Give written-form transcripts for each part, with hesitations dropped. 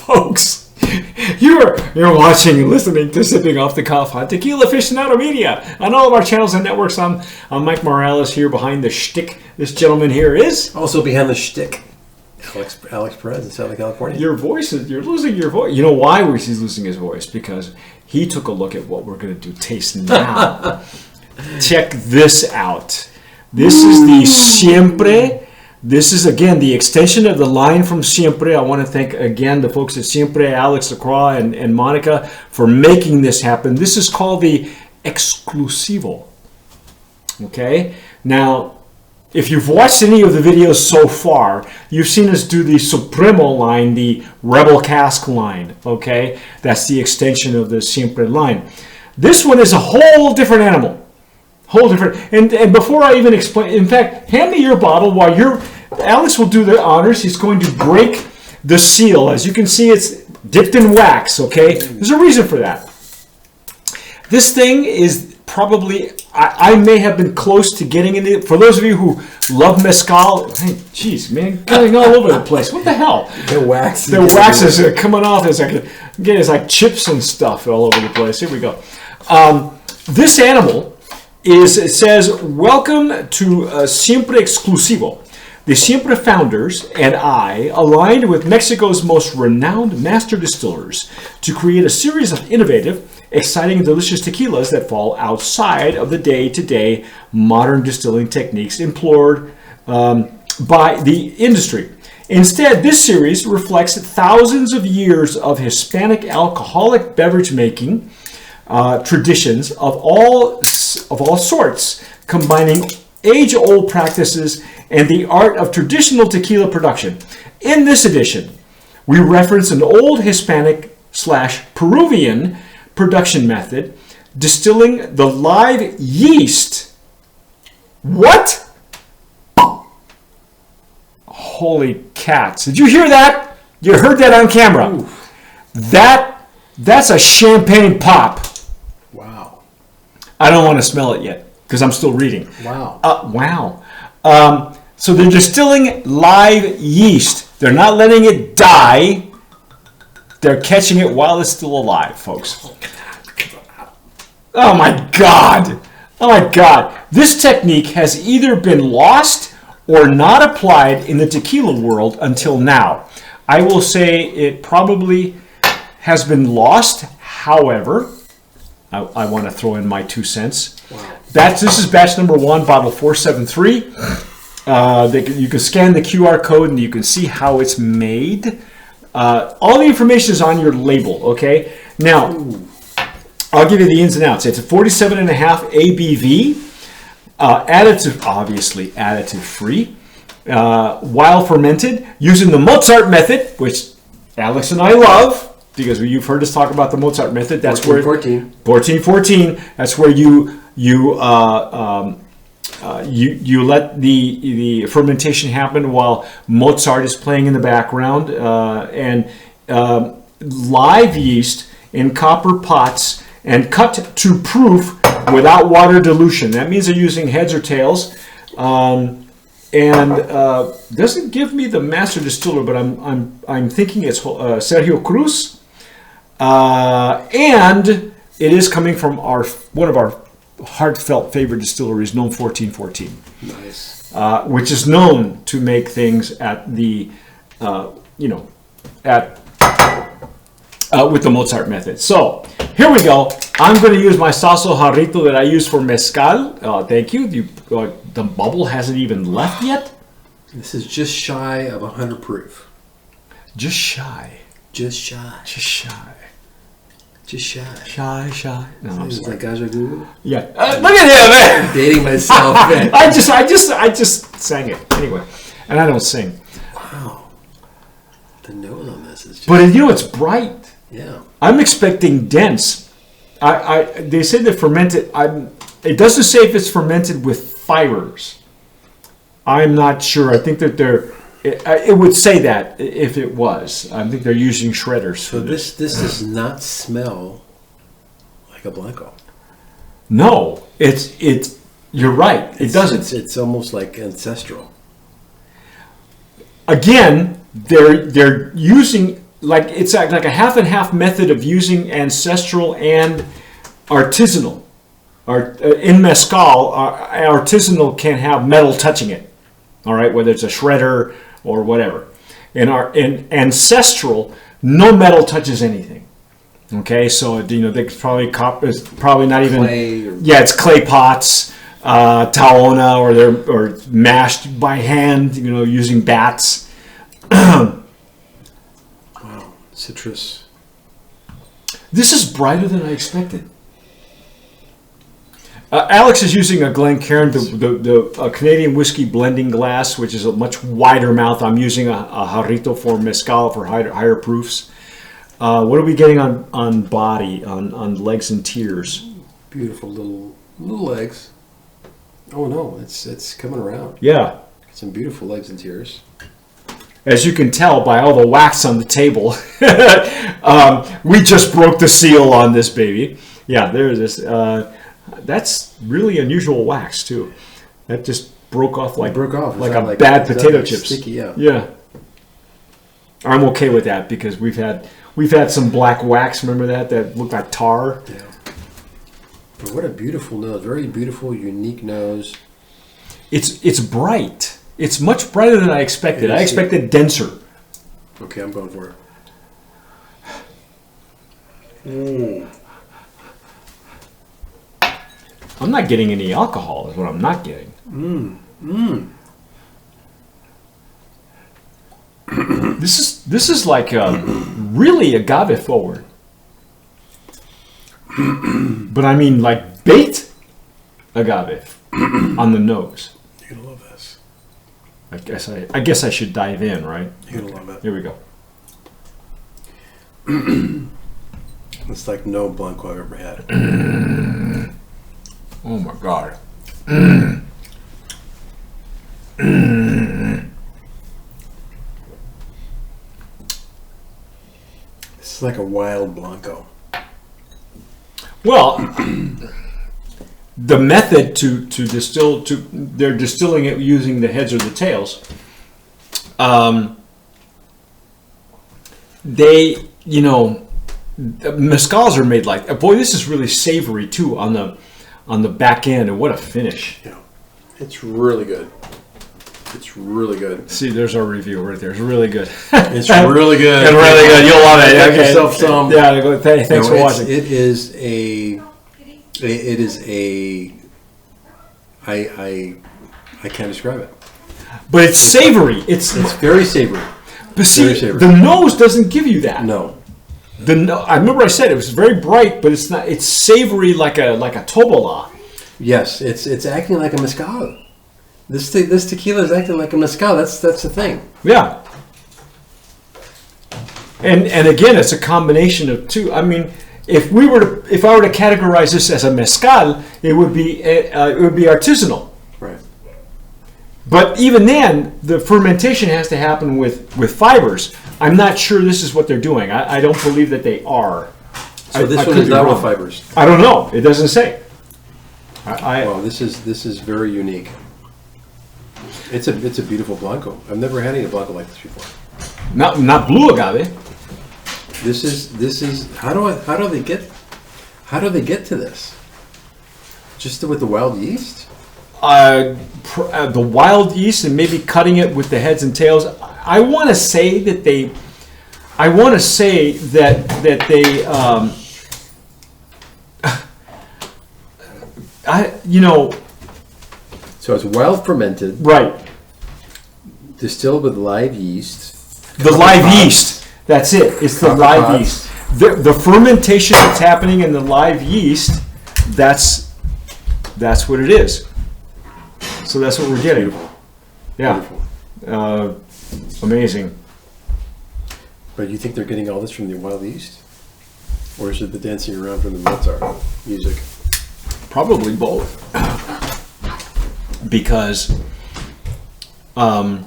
folks. You're watching and listening to Sipping Off the Cuff on Tequila Aficionado Media on all of our channels and networks. I'm Mike Morales here behind the shtick. This gentleman here is also behind the shtick, Alex Perez in Southern California. You're losing your voice. You know why he's losing his voice? Because he took a look at what we're going to do. Taste now. Check this out. This is the Siempre. This is, again, the extension of the line from Siempre. I want to thank, again, the folks at Siempre, Alex Lacroix and Monica, for making this happen. This is called the Exclusivo. Okay? Now, if you've watched any of the videos so far, you've seen us do the Supremo line, the Rebel Cask line. Okay? That's the extension of the Siempre line. This one is a whole different animal. Whole different, and before I even explain, in fact, hand me your bottle while Alex will do the honors. He's going to break the seal. As you can see, it's dipped in wax, okay? There's a reason for that. This thing is probably, I may have been close to getting in it. For those of you who love mezcal, hey, geez, man, going all over the place. What the hell? The wax is coming off as like chips and stuff all over the place. Here we go. This animal it says, welcome to Siempre Exclusivo. The Siempre founders and I aligned with Mexico's most renowned master distillers to create a series of innovative, exciting, and delicious tequilas that fall outside of the day-to-day modern distilling techniques employed by the industry. Instead, this series reflects thousands of years of Hispanic alcoholic beverage making traditions of all sorts, combining age-old practices and the art of traditional tequila production. In this edition, we reference an old Hispanic/Peruvian production method, distilling the live yeast. What? Holy cats. Did you hear that? You heard that on camera. Oof. That's a champagne pop. Wow. I don't want to smell it yet because I'm still reading. Wow. Wow. So they're distilling live yeast. They're not letting it die. They're catching it while it's still alive, folks. Oh my God. Oh my God. This technique has either been lost or not applied in the tequila world until now. I will say it probably has been lost. However, I want to throw in my 2 cents. Wow. This is batch number 1, bottle 473. You can scan the QR code and you can see how it's made. All the information is on your label, okay? Now, I'll give you the ins and outs. It's a 47.5 ABV, additive free, while fermented, using the Mozart method, which Alex and I love, because you've heard us talk about the Mozart method. That's 1414. That's where you let the fermentation happen while Mozart is playing in the background, and live yeast in copper pots and cut to proof without water dilution. That means they're using heads or tails, and doesn't give me the master distiller, but I'm thinking it's Sergio Cruz. And it is coming from one of our heartfelt favorite distilleries, known 1414. Nice. Which is known to make things at the, with the Mozart method. So here we go. I'm going to use my Sasso Jarrito that I use for mezcal. Thank you. The bubble hasn't even left yet. This is just shy of 100 proof. Just shy. Just shy. Just shy. Just shy. Shy. No, I'm it's sorry. like Gaja Guru. Yeah. Look at him, man. I'm dating myself. I just sang it anyway, and I don't sing. Wow. The nose on this is just. But it's bright. Yeah. I'm expecting dense. They say that fermented. It doesn't say if it's fermented with fibers. I'm not sure. I think that it would say that if it was. I think they're using shredders. So this does not smell like a Blanco. No, it's you're right. It doesn't. It's almost like ancestral. Again, they're using it's like a half and half method of using ancestral and artisanal. In mezcal, artisanal can have metal touching it, all right, whether it's a shredder or whatever. In ancestral, no metal touches anything. Okay, so they probably not even clay it's clay pots, taona, or mashed by hand, using bats. Wow, citrus. This is brighter than I expected. Alex is using a Glencairn, the Canadian whiskey blending glass, which is a much wider mouth. I'm using a Jarrito for mezcal for higher proofs. What are we getting on body, on legs and tears? Beautiful little legs. Oh no, it's coming around. Yeah. Some beautiful legs and tears. As you can tell by all the wax on the table, we just broke the seal on this baby. Yeah, there it is. That's really unusual wax too. That just broke off like a bad potato chips. Sticky, yeah. Yeah. I'm okay with that because we've had some black wax. Remember that looked like tar. Yeah. But what a beautiful nose! Very beautiful, unique nose. It's bright. It's much brighter than I expected. I expected denser. Okay, I'm going for it. Mm. I'm not getting any alcohol, is what I'm not getting. This is like really agave forward. But I mean like baked agave on the nose. You're gonna love this. I guess I should dive in, right? You're gonna love it. Here we go. It's like no Blanco I've ever had. Oh my God. This is like a wild Blanco. Well, the method to distill, they're distilling it using the heads or the tails. Mezcals are made like, boy, this is really savory too on the back end, and what a finish. Yeah, it's really good. It's really good. See, there's our review right there. It's really good. It's really good. It's really good. You'll love it. Make Okay. yourself some. Yeah. Thanks for watching. It is a. I can't describe it. But it's savory. It's very savory. But see, Very savory. the nose doesn't give you that. No. I remember I said it was very bright, but it's not. It's savory like a tobola. Yes, it's acting like a mezcal. This tequila is acting like a mezcal. That's the thing. Yeah. And again, it's a combination of two. I mean, if I were to categorize this as a mezcal, it would be artisanal. Right. But even then, the fermentation has to happen with fibers. I'm not sure this is what they're doing. I don't believe that they are. So this one is not with fibers. I don't know. It doesn't say. Well, this is very unique. It's a beautiful Blanco. I've never had any Blanco like this before. Not blue agave. This is how do they get to this? Just with the wild yeast? The wild yeast and maybe cutting it with the heads and tails. I want to say that they. So it's wild fermented, right? Distilled with live yeast. The live yeast. That's it. It's the live yeast. The fermentation that's happening in the live yeast. That's what it is. So that's what we're getting. Beautiful. Yeah. Beautiful. Amazing. But you think they're getting all this from the wild yeast? Or is it the dancing around from the Mozart music? Probably both. Because, and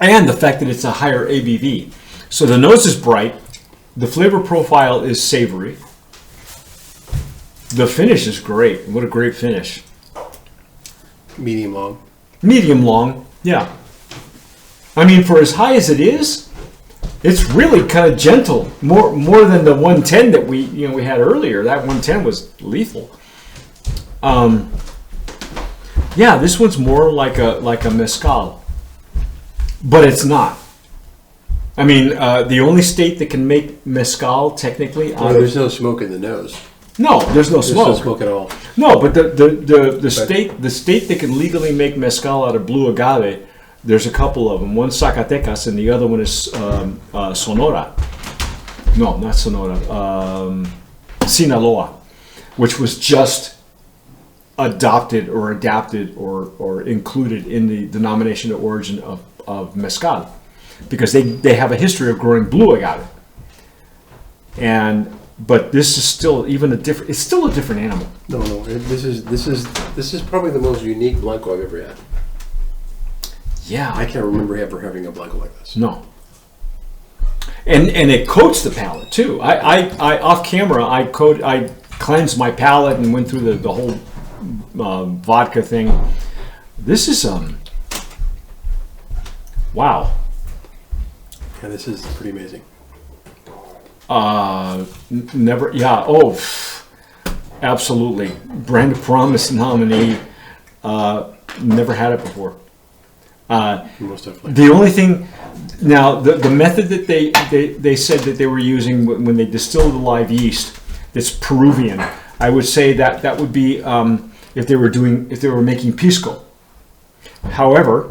the fact that it's a higher ABV. So the nose is bright. The flavor profile is savory. The finish is great. What a great finish. Medium long. Medium long, yeah. I mean, for as high as it is, It's really kind of gentle, more than the 110 that we had earlier. That 110 was lethal. Yeah, this one's more like a mezcal, but it's not. I mean, the only state that can make mezcal technically. There's no smoke in the nose. No, there's no smoke. There's no smoke at all. No, but the state that can legally make mezcal out of blue agave, there's a couple of them. One's Zacatecas, and the other one is Sonora. No, not Sonora. Sinaloa, which was just adopted or adapted or included in the denomination of origin of mezcal, because they have a history of growing blue agave. But this is still it's still a different animal. No, this is probably the most unique Blanco I've ever had. Yeah, I can't remember ever having a Blanco like this. No. And it coats the palate too. I off camera I cleansed my palate and went through the whole vodka thing. This is wow. Yeah, this is pretty amazing. Never. Yeah. Oh, absolutely. Brand of Promise nominee. Never had it before. Most definitely. The only thing now, the method that they said that they were using when they distilled the live yeast, that's Peruvian. I would say that would be if they were making pisco. However,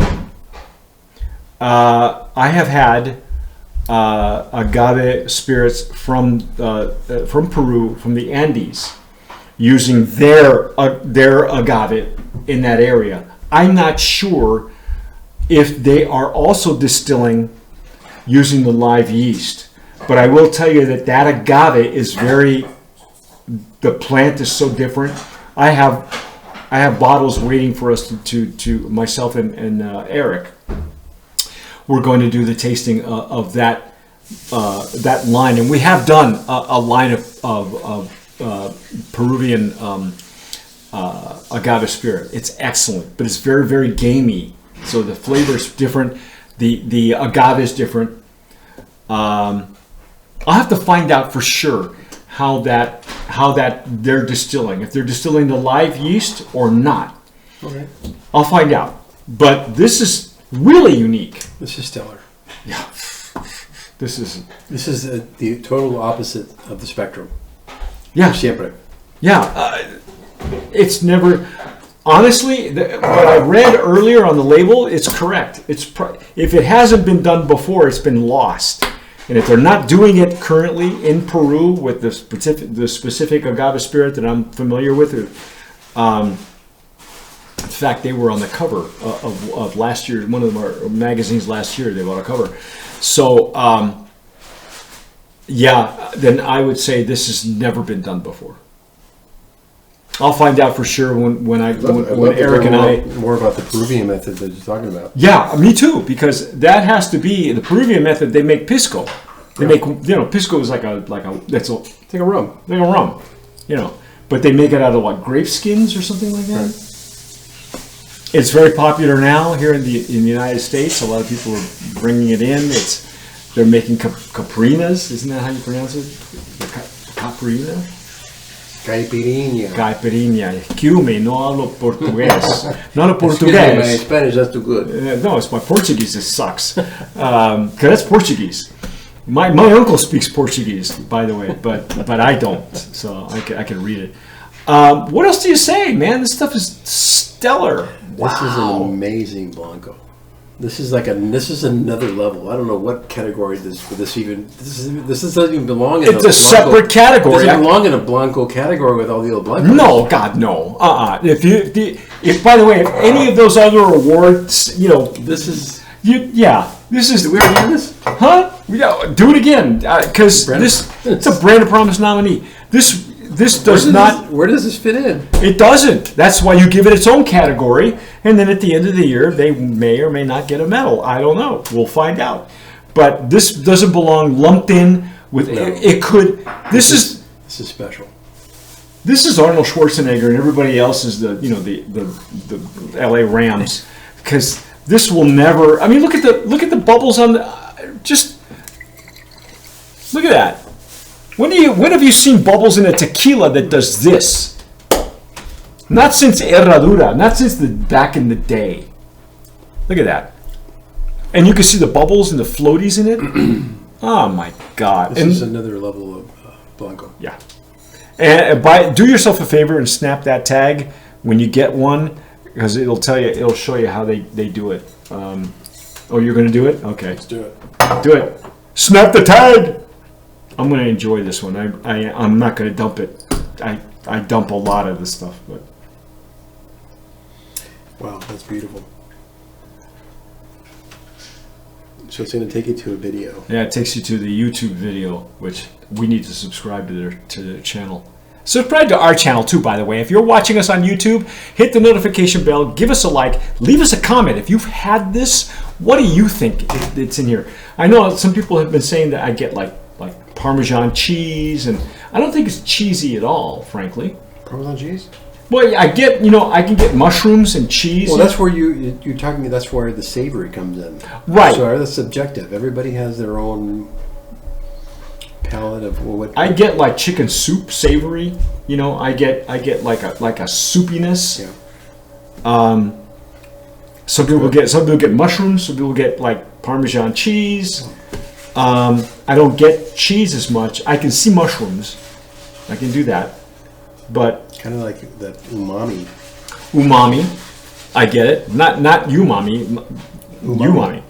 I have had agave spirits from Peru, from the Andes, using their agave in that area. I'm not sure if they are also distilling using the live yeast, but I will tell you that agave is the plant is so different. I have bottles waiting for us to myself and Eric. We're going to do the tasting of that line, and we have done a line of Peruvian agave spirit. It's excellent, but it's very, very gamey. So the flavor is different. The agave is different. I'll have to find out for sure how that they're distilling. If they're distilling the live yeast or not. Okay. I'll find out. But this is really unique. This is stellar. Yeah. This is the total opposite of the spectrum. Yeah. Siempre. Yeah. It's never. Honestly, what I read earlier on the label, it's correct. If it hasn't been done before, it's been lost. And if they're not doing it currently in Peru with the specific agave spirit that I'm familiar with, in fact, they were on the cover of last year, one of our magazines last year. They were on a cover. So, yeah, then I would say this has never been done before. I'll find out for sure when Eric and I more about the Peruvian method that you're talking about. Yeah, me too, because that has to be the Peruvian method. They make pisco. They make pisco is like a that's It's like a rum. like a rum, but they make it out of what, grape skins or something like that. Right. It's very popular now here in the United States. A lot of people are bringing it in. They're making caprinas. Isn't that how you pronounce it? Caprina. Caipirinha. Excuse me, no hablo portugués. No hablo portugués. My Spanish is too good. No, it's my Portuguese that sucks. Because that's Portuguese. My uncle speaks Portuguese, by the way, but I don't, so I can read it. What else do you say, man? This stuff is stellar. This is an amazing Blanco. This is another level. I don't know what category this doesn't even belong in. It's a separate category. It doesn't belong in a Blanco category with all the other Blancos. No, God, no. If by the way, if any of those other awards, this is. This is. Did we already do this? Huh? Yeah, do it again, because it's a Brand of Promise nominee. This does not. Where does this fit in? It doesn't. That's why you give it its own category, and then at the end of the year, they may or may not get a medal. I don't know. We'll find out. But this doesn't belong lumped in with. No. It could. This is special. This is Arnold Schwarzenegger, and everybody else is the L.A. Rams, because this will never. I mean, look at the bubbles on the. Look at that. When have you seen bubbles in a tequila that does this? Not since Herradura. Not since back in the day. Look at that. And you can see the bubbles and the floaties in it. Oh my God! This is another level of Blanco. Yeah. And do yourself a favor and snap that tag when you get one, because it'll show you how they do it. Oh, you're going to do it? Okay. Let's do it. Do it. Snap the tag. I'm going to enjoy this one. I'm not going to dump it. I dump a lot of this stuff, but. Wow, that's beautiful. So it's going to take you to a video. Yeah, it takes you to the YouTube video, which we need to subscribe to their channel. Subscribe to our channel too, by the way. If you're watching us on YouTube, hit the notification bell, give us a like, leave us a comment. If you've had this, what do you think it's in here? I know some people have been saying that I get like Parmesan cheese, and I don't think it's cheesy at all, frankly. Parmesan cheese? Well, I can get mushrooms and cheese. Well, that's where you're talking. That's where the savory comes in. Right. So that's subjective. Everybody has their own palate of what. I get like chicken soup savory. I get like a soupiness. Yeah. Some people get mushrooms. Some people get like Parmesan cheese. I don't get cheese as much. I can see mushrooms. I can do that, but. Kind of like that umami. Umami, I get it. Not umami, umami.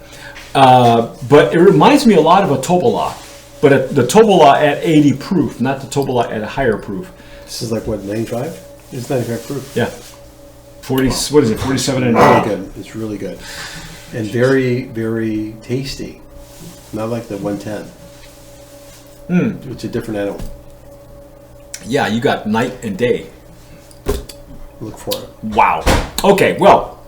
But it reminds me a lot of a tobola, but the tobola at 80 proof, not the tobola at a higher proof. This is like what, 95? It's 95 proof. Yeah. 40. Wow. What is it? 47 and really good. It's really good, and very, very tasty. Not like the 110. It's a different animal. Yeah, you got night and day. Look for it. Wow. Okay, well,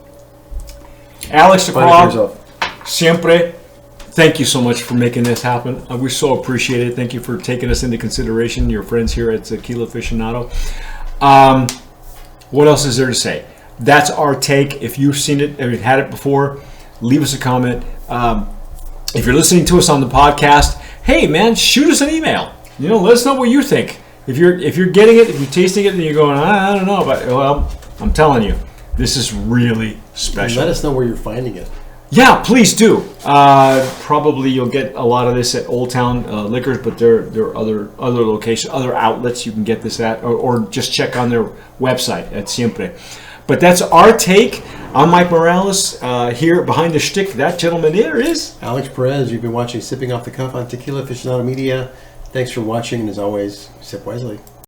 Alex DeCraw, Siempre, thank you so much for making this happen. We so appreciate it. Thank you for taking us into consideration, your friends here at Tequila Aficionado. What else is there to say? That's our take. If you've seen it, if you've had it before, leave us a comment. If you're listening to us on the podcast, hey, man, shoot us an email. Let us know what you think. If you're getting it, if you're tasting it, and you're going, I don't know, but I'm telling you, this is really special. And let us know where you're finding it. Yeah, please do. Probably you'll get a lot of this at Old Town Liquors, but there are other locations, other outlets you can get this at, or just check on their website at Siempre. But that's our take. I'm Mike Morales. Here behind the shtick, that gentleman there is Alex Perez. You've been watching Sipping Off the Cuff on Tequila Aficionado Media. Thanks for watching, and as always, sip wisely.